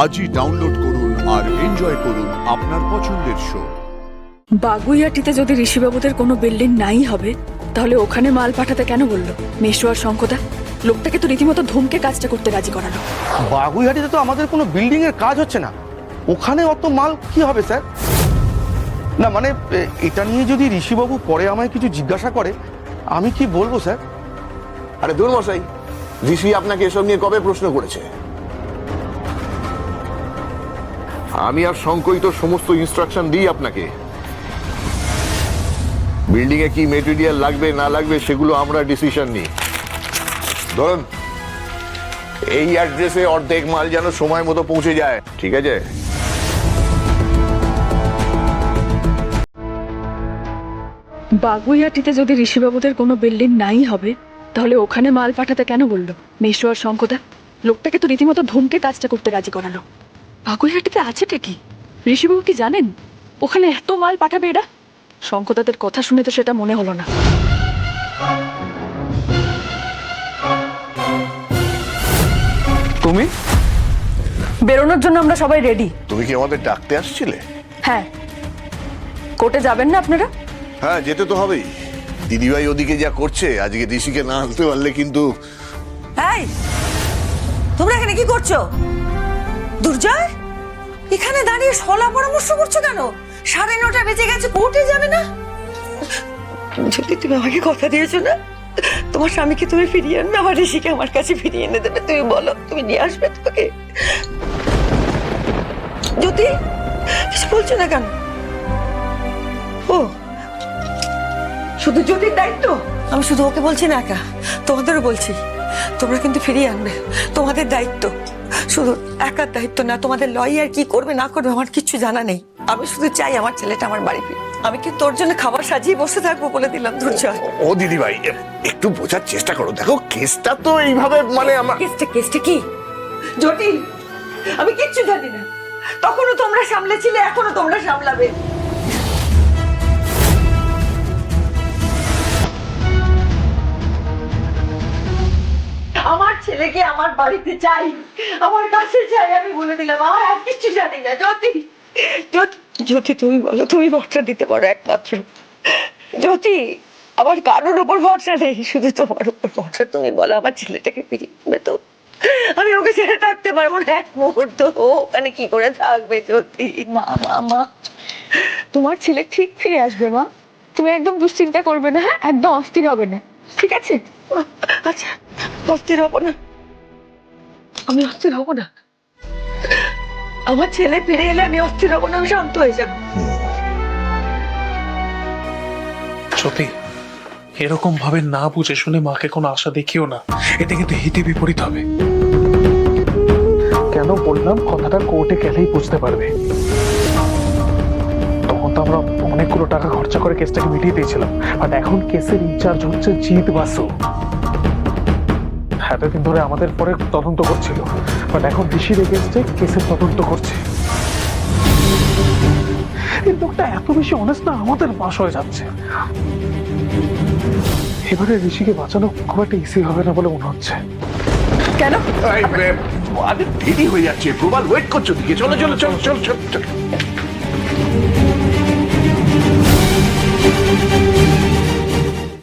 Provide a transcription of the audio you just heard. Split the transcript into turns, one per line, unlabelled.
আজই ডাউনলোড করুন আর এনজয় করুন আপনার পছন্দের শো।
বাগুইয়াটিতে যদি ঋষিবাবুদের কোনো বিল্ডিং নাই হবে, তাহলে ওখানে মাল পাঠাতে কেন বললো মেশো আর শঙ্কদা? লোকটাকে তো রীতিমতো ধমকে কাজটা করতে রাজি করালো।
বাগুইহাটিতে তো আমাদের কোনো বিল্ডিং এর কাজ হচ্ছে না, ওখানে অত মাল কি হবে স্যার? না মানে এটা নিয়ে যদি ঋষিবাবু পরে আমায় কিছু জিজ্ঞাসা করে আমি কি বলবো স্যার?
আরে দূর মশাই, ঋষি আপনাকে এসব নিয়ে কবে প্রশ্ন করেছে? আমি আর শঙ্করই তো সমস্ত ইনস্ট্রাকশন দিই আপনাকে। বিল্ডিং এ কি মেটেরিয়াল লাগবে না লাগবে সেগুলো আমরা ডিসিশন নিই। ধরুন এই অ্যাড্রেসে অর্ধেক মাল যেন সময় মতো পৌঁছে যায়, ঠিক আছে?
বাগুইয়াটিতে যদি ঋষিবাবুদের কোনো বিল্ডিং নাই হবে, তাহলে ওখানে মাল পাঠাতে কেন বললো মেশো আর শঙ্কদা? লোকটাকে তো রীতিমতো ধমকে কাজটা করতে রাজি করালো। বাগুইয়াটিতে আছেটা কি? ঋষিবাবু কি জানেন ওখানে এত মাল পাঠাবে এরা? শঙ্কদাদের কথা শুনে তো সেটা মনে হলো না।
তুমি
বেরোনোর জন্য আমরা সবাই রেডি।
তুমি কি আমাদের ডাকতে আসছিলে?
হ্যাঁ, কোর্টে যাবেন না আপনারা?
হ্যাঁ, যেতে তো হবেই। দিদিভাই ওদিকে যা করছে, আজকে ঋষিকে না আনতে পারলে কিন্তু।
এই, তোমরা এখানে কি করছো? দুর্জয়, এখানে দাঁড়িয়ে সলা পরামর্শ করছো কেন? 9:30 বেজে গেছে, কোর্টে যাবে না? যদি তুমি আমাকে কথা দিয়েছো না তোমার স্বামীকে তুমি ফিরিয়ে আনবে, আমার ঋষিকে আমার কাছে ফিরিয়ে এনে দেবে, তুমি বলো তুমি নিয়ে আসবে তোকে? জ্যোতি, কিছু বলছো না কেন? ও, শুধু জ্যোতির দায়িত্ব? আমি শুধু ওকে বলছি না, একা তোমাদেরও বলছি, তোমরা কিন্তু ফিরিয়ে আনবে, তোমাদের দায়িত্ব। শুধু একার দায়িত্ব না, তোমাদের লয়ার কি করবে না করবে আমার কিচ্ছু জানা নেই। আমি শুধু চাই আমার ছেলেটা আমার বাড়ি ফিরে। আমি কি তোর জন্য খাবার সাজিয়ে বসে থাকবো বলে দিলাম? দুর্জয়,
ও দিদিভাই, একটু বোঝার চেষ্টা করো। দেখো কেসটা তো এইভাবে মানে আমার।
কেসটা কি জটিল? আমি কিচ্ছু জানি না। তখনও তোমরা সামলেছিলে, এখনো তোমরা সামলাবে। আমার ছেলেকে আমার বাড়িতে চাই, আমার কাছে চাই, আমি বলে দিলাম। আমার আর কিচ্ছু জানি না। জ্যোতি, জ্যোতি তুমি বলো, তুমি ভরসা দিতে পারো একমাত্র। জ্যোতি, আমার কারোর উপর ভরসা নেই, শুধু তোমার উপর ভরসা। তুমি বলো আমার ছেলেটাকে ফিরিয়ে দেবে তো? আমি ওকে ছেড়ে থাকতে পারবো না এক মুহূর্ত। ও ওখানে কি করে থাকবে? জ্যোতি, মা,
তোমার ছেলে ঠিক ফিরে আসবে মা, তুমি একদম দুশ্চিন্তা করবে না। হ্যাঁ, একদম অস্থির হবে না, ঠিক আছে?
আচ্ছা, অস্থির হবো না, আমি অস্থির হবো না। আমার ছেলে ফিরে এলে আমি অস্থির হবো না, আমি শান্ত হয়ে যাবো।
সত্যি এরকম ভাবে না বুঝে শুনে মাকে কোনো আশা দেখিও না, এতে কিন্তু হিতে বিপরীত হবে। কেন বললাম কথাটা কোর্টে গেলেই বুঝতে পারবে। তখন তো আমরা অনেকগুলো টাকা খরচা করে কেসটাকে মিটিয়ে দিয়েছিলাম, বাট এখন কেসের ইনচার্জ হচ্ছে জিৎ বাসু। এতদিন ধরে আমাদের পরে তদন্ত করছিল, বাট এখন ঋষির এগেন্সটে কেসের তদন্ত করছে। এই লোকটা এত বেশি অনেস্ট না, আমাদের বাস হয়ে যাচ্ছে। এবারে ঋষিকে বাঁচানো খুব একটা ইজি হবে না বলে মনে হচ্ছে।
কেন?
দেরি হয়ে যাচ্ছে, প্রবাল ওয়েট করছো দিকে। চলো চলো চলো চলো চলো।